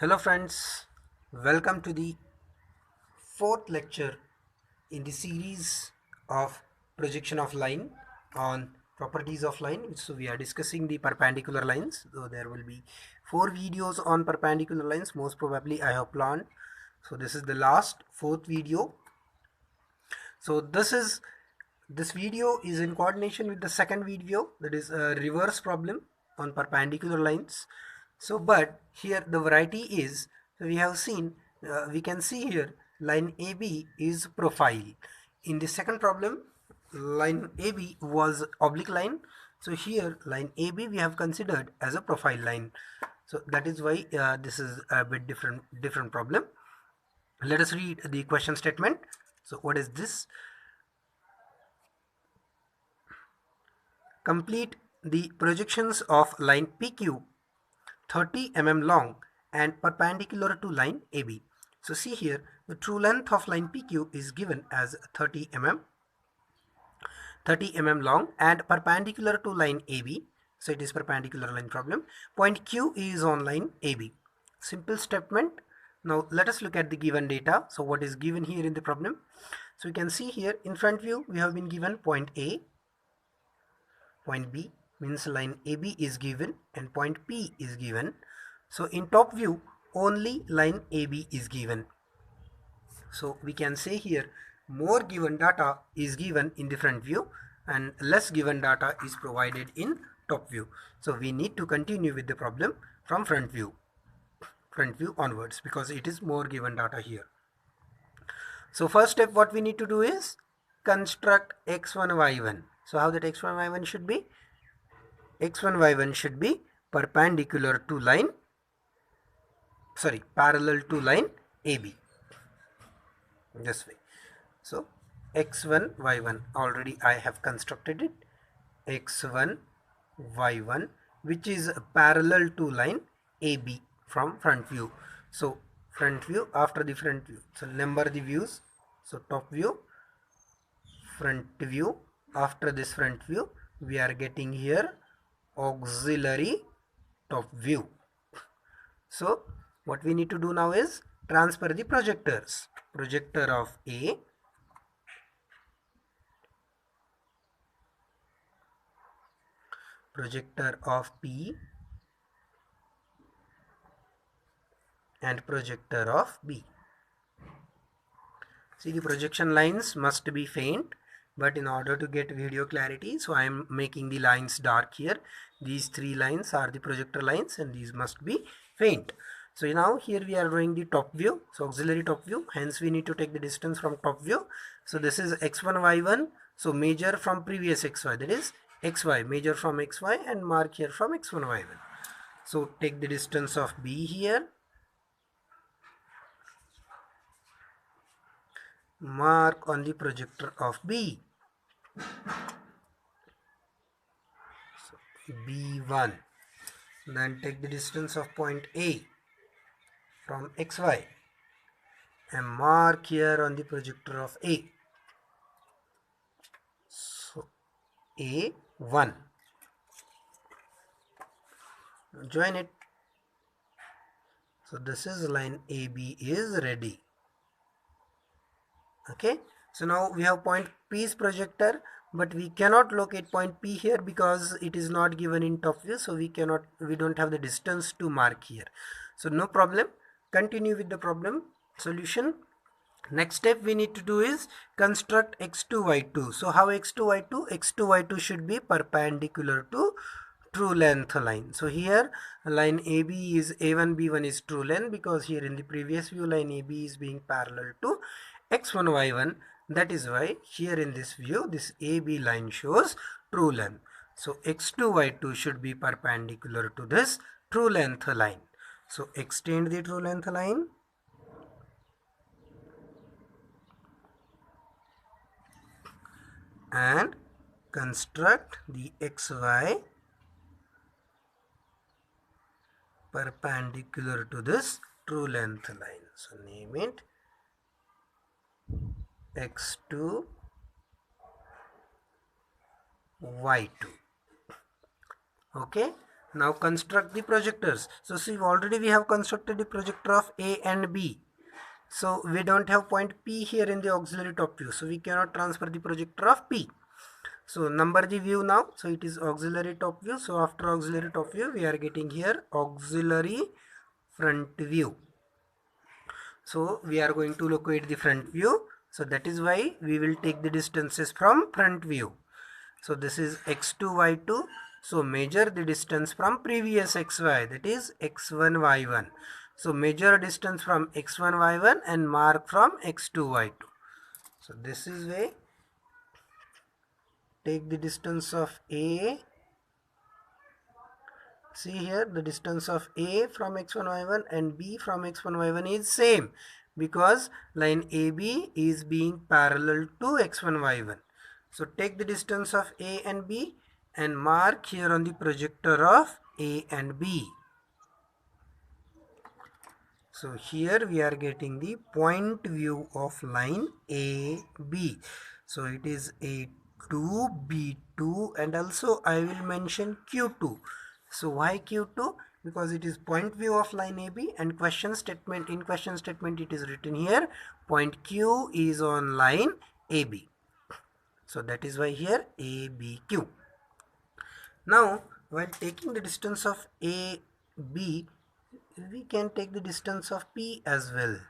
Hello friends, welcome to the fourth lecture in the series of projection of line on properties of line. So we are discussing the perpendicular lines. So there will be 4 videos on perpendicular lines, most probably I have planned. So this is the last fourth video. So this video is in coordination with the second video, that is a reverse problem on perpendicular lines. So but here the variety is, we have seen, we can see here line AB is profile. In the second problem, line AB was oblique line. So here line AB we have considered as a profile line. So that is why this is a bit different problem. Let us read the question statement. So what is this? Complete the projections of line PQ 30 mm long and perpendicular to line AB. So see here, the true length of line PQ is given as 30 mm long and perpendicular to line AB. So it is perpendicular line problem. Point Q is on line AB. Simple statement. Now let us look at the given data. So what is given here in the problem? So you can see here in front view we have been given point A, point B, means line AB is given, and point P is given. So in top view only line AB is given. So we can say here more given data is given in the front view and less given data is provided in top view. So we need to continue with the problem from front view onwards, because it is more given data here. So first step what we need to do is construct x1 y1. So how that x1 y1 should be? X1 y1 should be perpendicular to line, parallel to line AB, this way. So x1 y1 already I have constructed it. X1 y1 which is parallel to line AB from front view. So front view, after the front view, so number the views. So top view, front view, after this front view we are getting here auxiliary top view. So what we need to do now is transfer the projectors. Projector of A, projector of P, and projector of B. See, the projection lines must be faint, but in order to get video clarity, so I am making the lines dark here. These 3 lines are the projector lines and these must be faint. So now here we are drawing the top view, so auxiliary top view, hence we need to take the distance from top view. So this is x1 y1, so measure from previous xy, that is xy, measure from xy and mark here from x1 y1. So take the distance of B here, mark on the projector of B. So B1. Then take the distance of point A from xy and mark here on the projector of A. So A1. Join it. So this is line AB is ready. Okay. So now we have point P's projector, but we cannot locate point P here because it is not given in top view. So we don't have the distance to mark here. So no problem. Continue with the problem solution. Next step we need to do is construct x2 y2. So how x2 y2? x2 y2 should be perpendicular to true length line. So here line AB is A1 B1 is true length, because here in the previous view line AB is being parallel to x1 y1. That is why here in this view this AB line shows true length. So x2 y2 should be perpendicular to this true length line. So extend the true length line and construct the xy perpendicular to this true length line. So name it x2 y2. Okay, Now construct the projectors. So see, already we have constructed the projector of A and B. So we don't have point P here in the auxiliary top view, so we cannot transfer the projector of P. So number the view now. So it is auxiliary top view. So after auxiliary top view, we are getting here auxiliary front view. So we are going to locate the front view. So that is why we will take the distances from front view. So this is x2, y2. So measure the distance from previous xy, that is x1, y1. So measure distance from x1, y1 and mark from x2, y2. So this is way. Take the distance of A. See here, the distance of A from x1, y1 and B from x1, y1 is same, because line AB is being parallel to x1, y1. So take the distance of A and B and mark here on the projector of A and B. So here we are getting the point view of line AB. So it is A2, B2, and also I will mention Q2. So why Q2? Because it is point view of line AB, and question statement, in question statement it is written here point Q is on line AB. So that is why here ABQ. Now while taking the distance of AB, we can take the distance of P as well.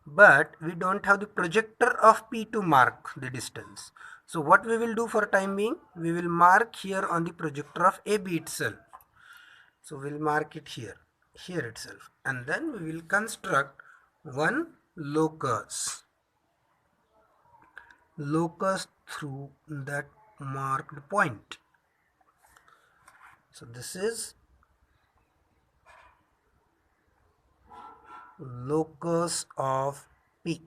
But we don't have the projector of P to mark the distance. So what we will do for time being, we will mark here on the projector of AB itself. So we'll mark it here itself, and then we will construct one locus through that marked point. So this is locus of P.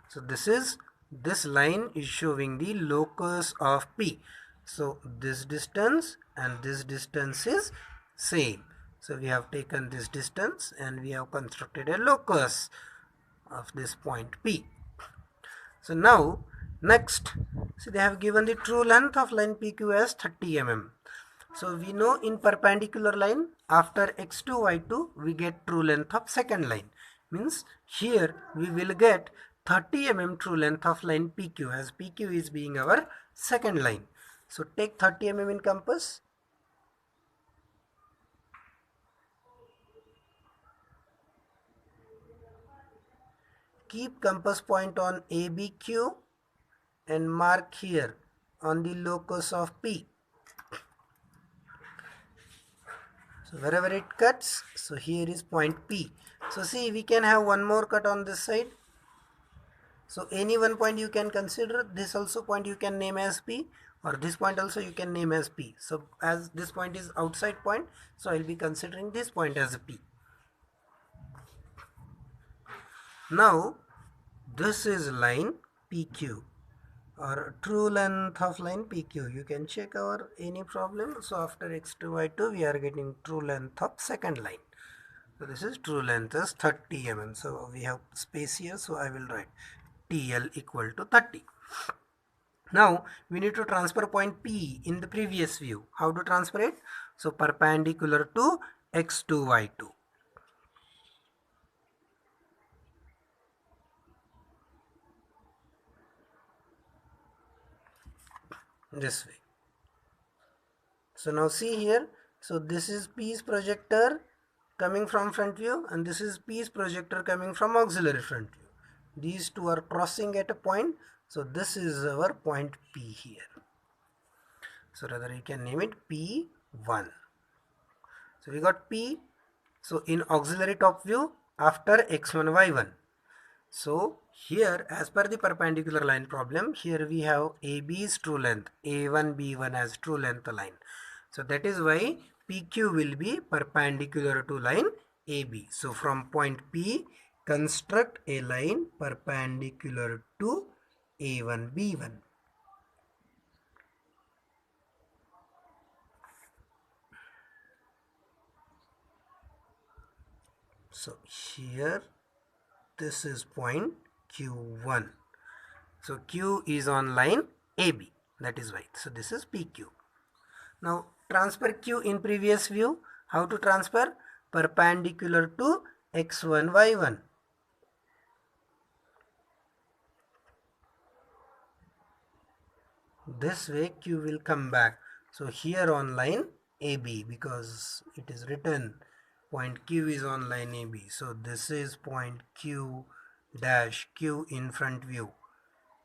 So this line is showing the locus of P. So this distance and this distance is same. So we have taken this distance and we have constructed a locus of this point P. So now next, see, they have given the true length of line PQ as 30 mm. So we know in perpendicular line, after x2, y2, we get true length of second line. Means here we will get 30 mm true length of line PQ, as PQ is being our second line. So take 30 mm in compass. Keep compass point on ABQ and mark here on the locus of P. So wherever it cuts, so here is point P. So see, we can have one more cut on this side. So any one point you can consider. This also point you can name as P, or this point also you can name as P. So as this point is outside point, so I will be considering this point as a P. Now this is line PQ, or true length of line PQ. You can check our any problem. So after x2, y2, we are getting true length of second line. So this is true length is 30 mm. So we have space here, so I will write TL equal to 30. Now we need to transfer point P in the previous view. How to transfer it? So perpendicular to x2, y2. This way. So now see here, so this is P's projector coming from front view, and this is P's projector coming from auxiliary front view. These two are crossing at a point, so this is our point P here. So rather you can name it P1. So we got P. So in auxiliary top view after x1, y1. So here, as per the perpendicular line problem, here we have AB's true length, A1, B1 as true length line. So that is why PQ will be perpendicular to line AB. So from point P, construct a line perpendicular to A1, B1. So here, this is point Q1. So Q is on line AB. that is y. So this is PQ. Now transfer Q in previous view. How to transfer? Perpendicular to x1, y1. This way Q will come back. So here on line AB, because it is written point Q is on line AB. So this is point Q dash Q in front view.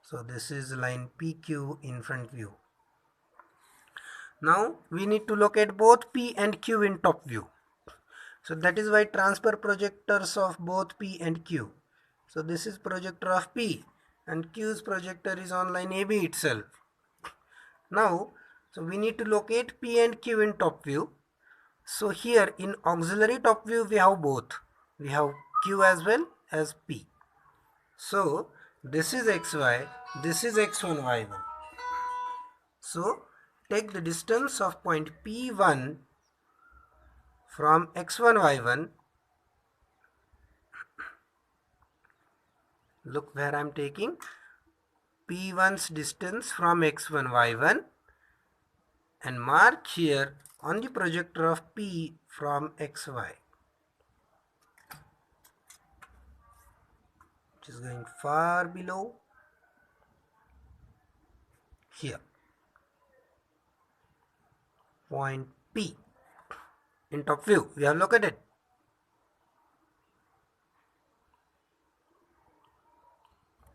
So this is line PQ in front view. Now we need to locate both P and Q in top view. So that is why transfer projectors of both P and Q. So this is projector of P and Q's projector is on line AB itself. Now, so we need to locate P and Q in top view. So here in auxiliary top view we have both. We have Q as well as P. So this is XY, this is X1, Y1. So take the distance of point P1 from X1, Y1. Look where I am taking P1's distance from X1, Y1 and mark here on the projector of P from XY, which is going far below here. Point P in top view we have located.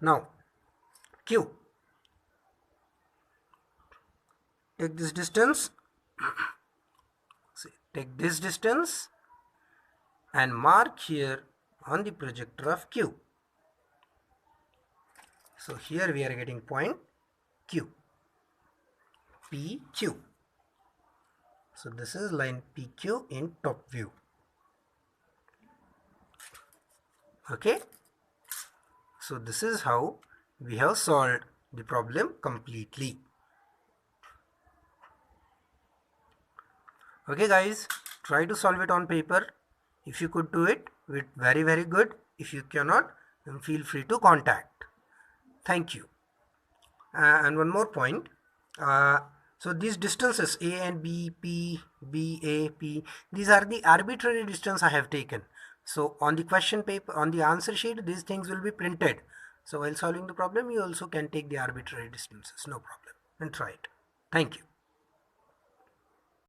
Now Q, take this distance, take this distance and mark here on the projector of Q. So here we are getting point Q, PQ. So this is line PQ in top view. Okay. So this is how we have solved the problem completely. Okay guys, try to solve it on paper. If you could do it, it's very good. If you cannot, then feel free to contact. Thank you. And one more point. So these distances A and B, P, B, A, P, these are the arbitrary distance I have taken. So on the question paper, on the answer sheet, these things will be printed. So while solving the problem, you also can take the arbitrary distances, no problem, and try it. Thank you.